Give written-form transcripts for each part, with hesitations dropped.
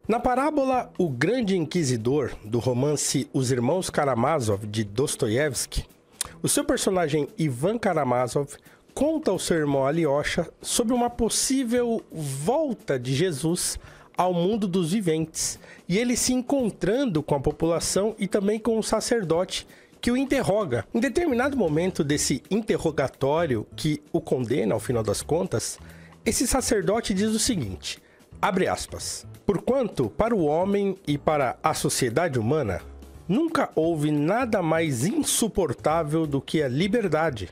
Na parábola O Grande Inquisidor, do romance Os Irmãos Karamazov, de Dostoiévski, o seu personagem Ivan Karamazov conta ao seu irmão Alyosha sobre uma possível volta de Jesus ao mundo dos viventes, e ele se encontrando com a população e também com o sacerdote que o interroga. Em determinado momento desse interrogatório que o condena, ao final das contas, esse sacerdote diz o seguinte, abre aspas, porquanto para o homem e para a sociedade humana, nunca houve nada mais insuportável do que a liberdade.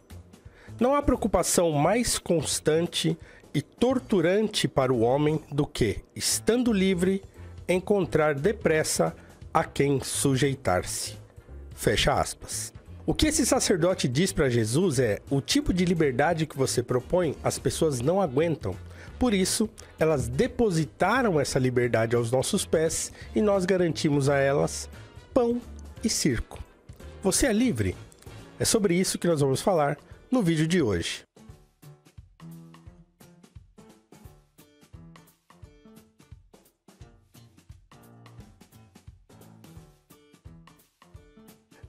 Não há preocupação mais constante e torturante para o homem do que, estando livre, encontrar depressa a quem sujeitar-se. Fecha aspas. O que esse sacerdote diz para Jesus é: o tipo de liberdade que você propõe, as pessoas não aguentam. Por isso, elas depositaram essa liberdade aos nossos pés e nós garantimos a elas pão e circo. Você é livre? É sobre isso que nós vamos falar no vídeo de hoje.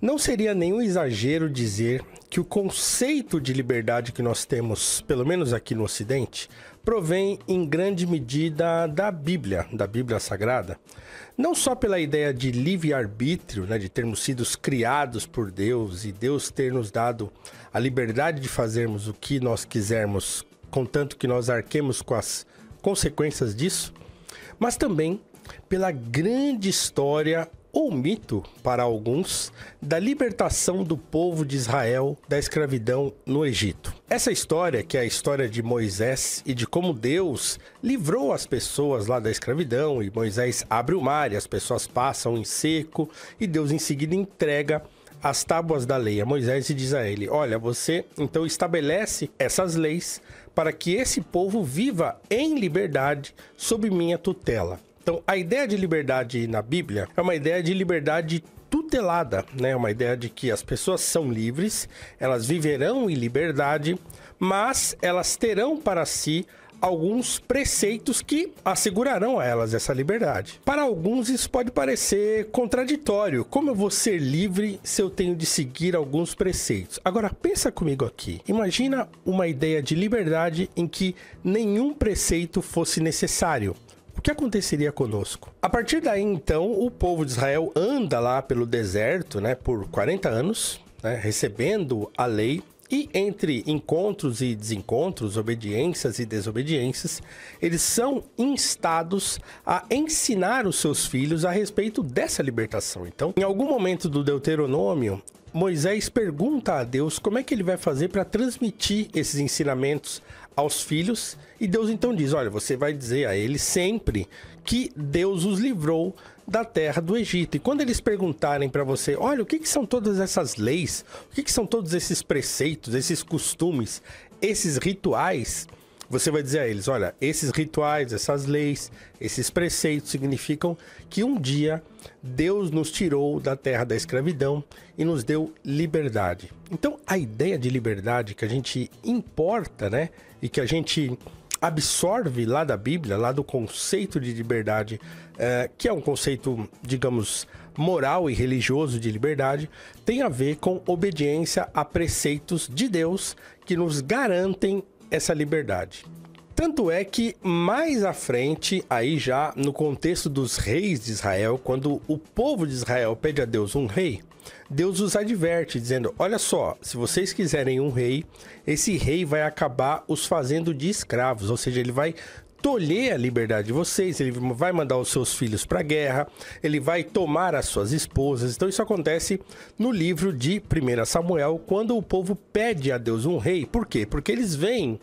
Não seria nenhum exagero dizer que o conceito de liberdade que nós temos, pelo menos aqui no Ocidente, provém em grande medida da Bíblia Sagrada. Não só pela ideia de livre-arbítrio, de termos sido criados por Deus e Deus ter nos dado a liberdade de fazermos o que nós quisermos, contanto que nós arquemos com as consequências disso, mas também pela grande história ou mito, para alguns, da libertação do povo de Israel da escravidão no Egito. Essa história, que é a história de Moisés e de como Deus livrou as pessoas lá da escravidão, e Moisés abre o mar e as pessoas passam em seco, e Deus em seguida entrega as tábuas da lei a Moisés e diz a ele, olha, você então estabelece essas leis para que esse povo viva em liberdade sob minha tutela. Então, a ideia de liberdade na Bíblia é uma ideia de liberdade tutelada, uma ideia de que as pessoas são livres, elas viverão em liberdade, mas elas terão para si alguns preceitos que assegurarão a elas essa liberdade. Para alguns isso pode parecer contraditório. Como eu vou ser livre se eu tenho de seguir alguns preceitos? Agora, pensa comigo aqui. Imagina uma ideia de liberdade em que nenhum preceito fosse necessário. O que aconteceria conosco? A partir daí, então, o povo de Israel anda lá pelo deserto, por 40 anos, recebendo a lei, e entre encontros e desencontros, obediências e desobediências, eles são instados a ensinar os seus filhos a respeito dessa libertação. Então, em algum momento do Deuteronômio, Moisés pergunta a Deus como é que ele vai fazer para transmitir esses ensinamentos aos filhos, e Deus então diz, olha, você vai dizer a eles sempre que Deus os livrou da terra do Egito. E quando eles perguntarem para você, olha, o que são todas essas leis, o que são todos esses preceitos, esses costumes, esses rituais, você vai dizer a eles, olha, esses rituais, essas leis, esses preceitos significam que um dia Deus nos tirou da terra da escravidão e nos deu liberdade. Então, a ideia de liberdade que a gente importa, e que a gente absorve lá da Bíblia, lá do conceito de liberdade, que é um conceito, digamos, moral e religioso de liberdade, tem a ver com obediência a preceitos de Deus que nos garantem essa liberdade. Tanto é que mais à frente, aí já no contexto dos reis de Israel, quando o povo de Israel pede a Deus um rei, Deus os adverte, dizendo, olha só, se vocês quiserem um rei, esse rei vai acabar os fazendo de escravos, ou seja, ele vai tolher a liberdade de vocês, ele vai mandar os seus filhos para a guerra, ele vai tomar as suas esposas. Então isso acontece no livro de 1 Samuel, quando o povo pede a Deus um rei. Por quê? Porque eles veem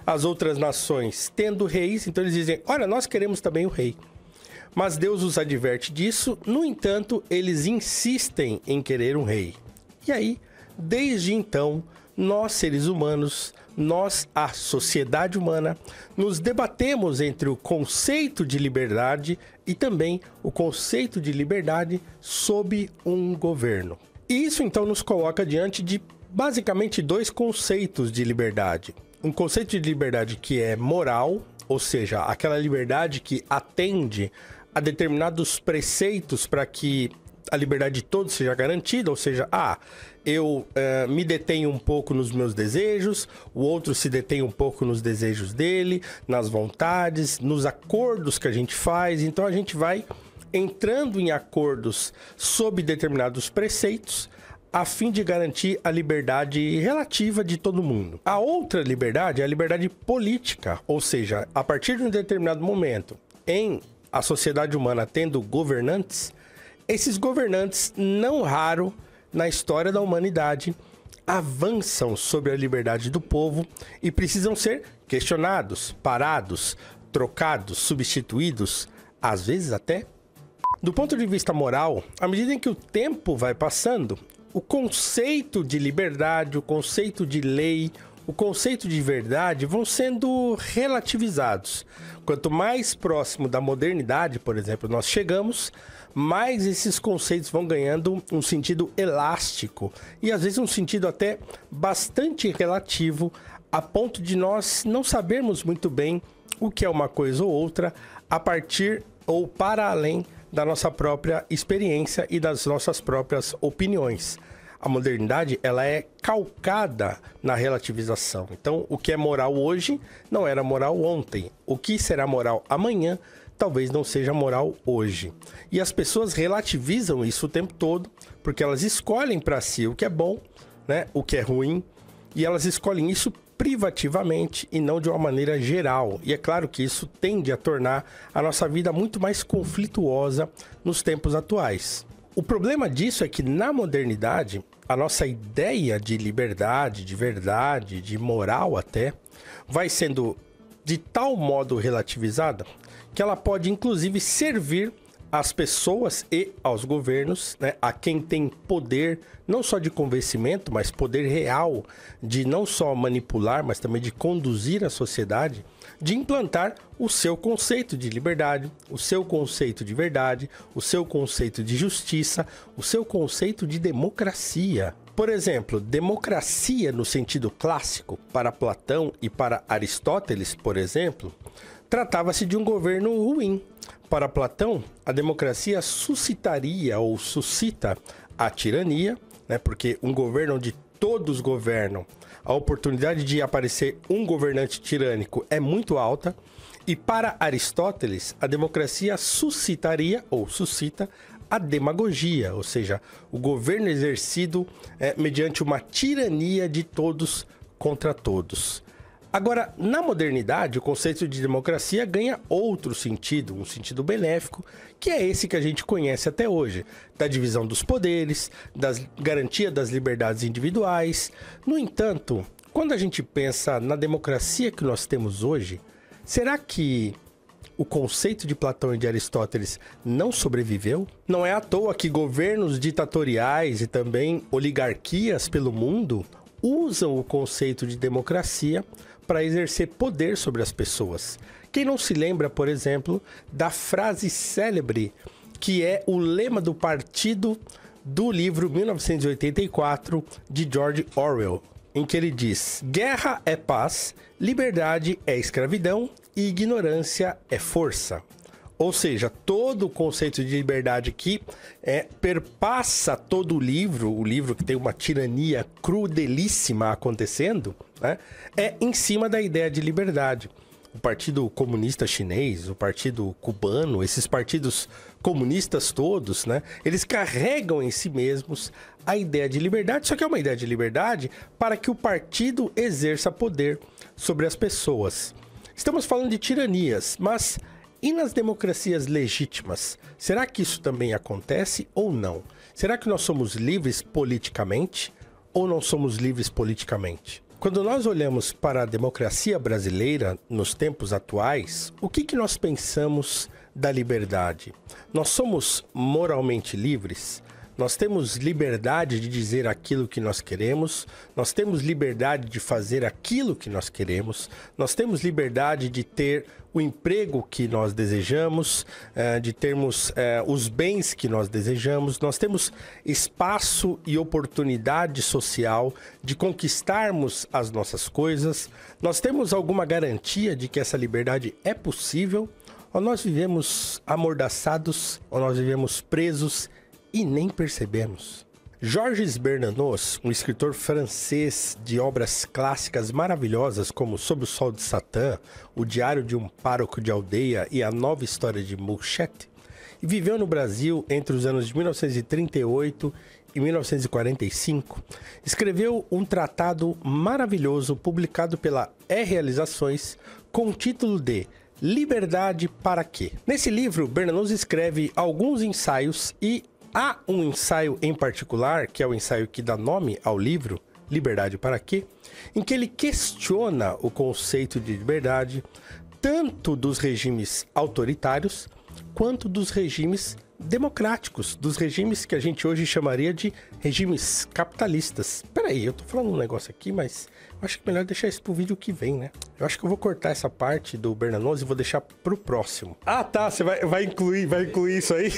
as outras nações tendo reis, então eles dizem, olha, nós queremos também o rei. Mas Deus os adverte disso, no entanto, eles insistem em querer um rei. E aí, desde então, nós seres humanos, nós, a sociedade humana, nos debatemos entre o conceito de liberdade e também o conceito de liberdade sob um governo. E isso então nos coloca diante de basicamente dois conceitos de liberdade. Um conceito de liberdade que é moral, ou seja, aquela liberdade que atende a determinados preceitos para que a liberdade de todos seja garantida, ou seja, eu me detenho um pouco nos meus desejos, o outro se detém um pouco nos desejos dele, nas vontades, nos acordos que a gente faz. Então a gente vai entrando em acordos sob determinados preceitos a fim de garantir a liberdade relativa de todo mundo. A outra liberdade é a liberdade política, ou seja, a partir de um determinado momento em a sociedade humana tendo governantes, esses governantes, não raro na história da humanidade, avançam sobre a liberdade do povo e precisam ser questionados, parados, trocados, substituídos, às vezes até. Do ponto de vista moral, à medida em que o tempo vai passando, o conceito de liberdade, o conceito de lei, o conceito de verdade vão sendo relativizados. Quanto mais próximo da modernidade, por exemplo, nós chegamos, mais esses conceitos vão ganhando um sentido elástico e às vezes um sentido até bastante relativo, a ponto de nós não sabermos muito bem o que é uma coisa ou outra a partir ou para além da nossa própria experiência e das nossas próprias opiniões. A modernidade, ela é calcada na relativização. Então, o que é moral hoje não era moral ontem. O que será moral amanhã talvez não seja moral hoje. E as pessoas relativizam isso o tempo todo, porque elas escolhem para si o que é bom, né, o que é ruim, e elas escolhem isso privativamente e não de uma maneira geral. E é claro que isso tende a tornar a nossa vida muito mais conflituosa nos tempos atuais. O problema disso é que na modernidade, a nossa ideia de liberdade, de verdade, de moral até, vai sendo de tal modo relativizada que ela pode inclusive servir às pessoas e aos governos, né, a quem tem poder não só de convencimento, mas poder real de não só manipular, mas também de conduzir a sociedade, de implantar o seu conceito de liberdade, o seu conceito de verdade, o seu conceito de justiça, o seu conceito de democracia. Por exemplo, democracia no sentido clássico, para Platão e para Aristóteles, por exemplo, tratava-se de um governo ruim. Para Platão, a democracia suscitaria ou suscita a tirania, né? Porque um governo onde todos governam, a oportunidade de aparecer um governante tirânico é muito alta. E para Aristóteles, a democracia suscitaria ou suscita a demagogia, ou seja, o governo exercido mediante uma tirania de todos contra todos. Agora, na modernidade, o conceito de democracia ganha outro sentido, um sentido benéfico, que é esse que a gente conhece até hoje, da divisão dos poderes, da garantia das liberdades individuais. No entanto, quando a gente pensa na democracia que nós temos hoje, será que o conceito de Platão e de Aristóteles não sobreviveu? Não é à toa que governos ditatoriais e também oligarquias pelo mundo usam o conceito de democracia para exercer poder sobre as pessoas. Quem não se lembra, por exemplo, da frase célebre que é o lema do partido do livro 1984 de George Orwell, em que ele diz: guerra é paz, liberdade é escravidão e ignorância é força. Ou seja, todo o conceito de liberdade aqui perpassa todo o livro que tem uma tirania crudelíssima acontecendo, né, é em cima da ideia de liberdade. O Partido Comunista Chinês, o Partido Cubano, esses partidos comunistas todos, né, eles carregam em si mesmos a ideia de liberdade, só que é uma ideia de liberdade para que o partido exerça poder sobre as pessoas. Estamos falando de tiranias, mas e nas democracias legítimas? Será que isso também acontece ou não? Será que nós somos livres politicamente ou não somos livres politicamente? Quando nós olhamos para a democracia brasileira nos tempos atuais, o que nós pensamos da liberdade? Nós somos moralmente livres? Nós temos liberdade de dizer aquilo que nós queremos, nós temos liberdade de fazer aquilo que nós queremos, nós temos liberdade de ter o emprego que nós desejamos, de termos os bens que nós desejamos, nós temos espaço e oportunidade social de conquistarmos as nossas coisas, nós temos alguma garantia de que essa liberdade é possível Ou nós vivemos amordaçados, ou nós vivemos presos e nem percebemos? Georges Bernanos, um escritor francês de obras clássicas maravilhosas como Sob o Sol de Satã, O Diário de um Pároco de Aldeia e A Nova História de Mouchette, viveu no Brasil entre os anos de 1938 e 1945, escreveu um tratado maravilhoso publicado pela Realizações com o título de Liberdade para quê? Nesse livro, Bernanos escreve alguns ensaios e há um ensaio em particular, que é o ensaio que dá nome ao livro, Liberdade para quê? Em que ele questiona o conceito de liberdade tanto dos regimes autoritários quanto dos regimes democráticos, dos regimes que a gente hoje chamaria de regimes capitalistas. Peraí, eu tô falando um negócio aqui, mas eu acho que é melhor deixar isso pro vídeo que vem, né? Eu acho que eu vou cortar essa parte do Bernanos e vou deixar pro próximo. Ah, tá, você vai incluir isso aí?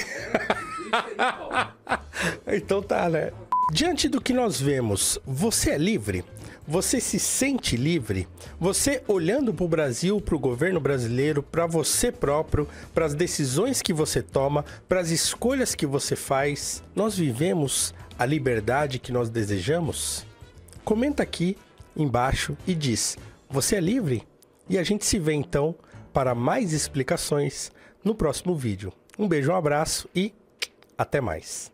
Então tá, né? Diante do que nós vemos, você é livre? Você se sente livre? Você olhando para o Brasil, para o governo brasileiro, para você próprio, para as decisões que você toma, para as escolhas que você faz, nós vivemos a liberdade que nós desejamos? Comenta aqui embaixo e diz, você é livre? E a gente se vê então para mais explicações no próximo vídeo. Um beijo, um abraço e até mais.